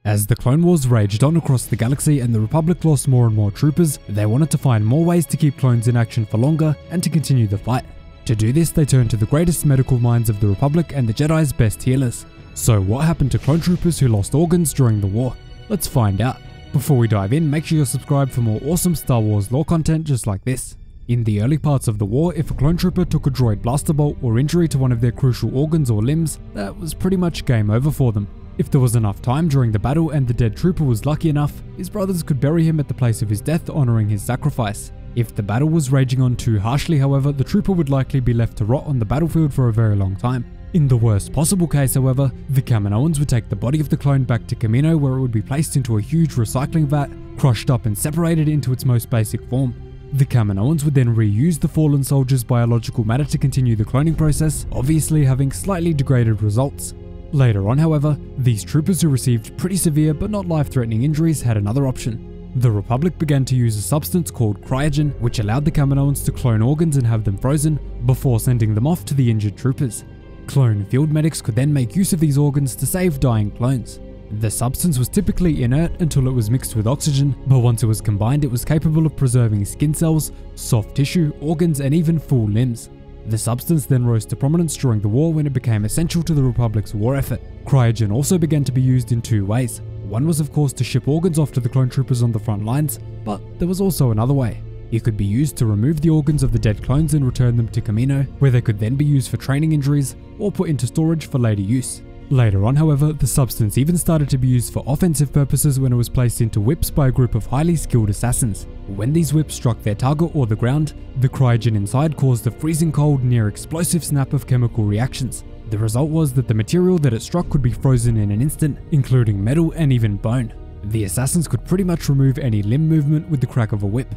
As the Clone Wars raged on across the galaxy and the Republic lost more and more troopers, they wanted to find more ways to keep clones in action for longer and to continue the fight. To do this, they turned to the greatest medical minds of the Republic and the Jedi's best healers. So what happened to clone troopers who lost organs during the war? Let's find out. Before we dive in, make sure you're subscribed for more awesome Star Wars lore content just like this. In the early parts of the war, if a clone trooper took a droid blaster bolt or injury to one of their crucial organs or limbs, that was pretty much game over for them. If there was enough time during the battle and the dead trooper was lucky enough, his brothers could bury him at the place of his death, honoring his sacrifice. If the battle was raging on too harshly, however, the trooper would likely be left to rot on the battlefield for a very long time. In the worst possible case, however, the Kaminoans would take the body of the clone back to Kamino, where it would be placed into a huge recycling vat, crushed up and separated into its most basic form. The Kaminoans would then reuse the fallen soldier's biological matter to continue the cloning process, obviously having slightly degraded results. Later on, however, these troopers who received pretty severe but not life-threatening injuries had another option. The Republic began to use a substance called cryogen, which allowed the Kaminoans to clone organs and have them frozen, before sending them off to the injured troopers. Clone field medics could then make use of these organs to save dying clones. The substance was typically inert until it was mixed with oxygen, but once it was combined, it was capable of preserving skin cells, soft tissue, organs, and even full limbs. The substance then rose to prominence during the war when it became essential to the Republic's war effort. Cryogen also began to be used in two ways. One was of course to ship organs off to the clone troopers on the front lines, but there was also another way. It could be used to remove the organs of the dead clones and return them to Kamino, where they could then be used for training injuries or put into storage for later use. Later on, however, the substance even started to be used for offensive purposes when it was placed into whips by a group of highly skilled assassins. When these whips struck their target or the ground, the cryogen inside caused a freezing cold, near explosive snap of chemical reactions. The result was that the material that it struck could be frozen in an instant, including metal and even bone. The assassins could pretty much remove any limb movement with the crack of a whip.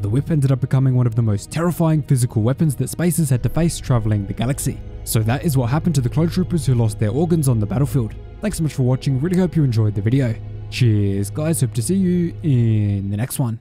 The whip ended up becoming one of the most terrifying physical weapons that spacers had to face traveling the galaxy. So that is what happened to the clone troopers who lost their organs on the battlefield. Thanks so much for watching, really hope you enjoyed the video. Cheers guys, hope to see you in the next one.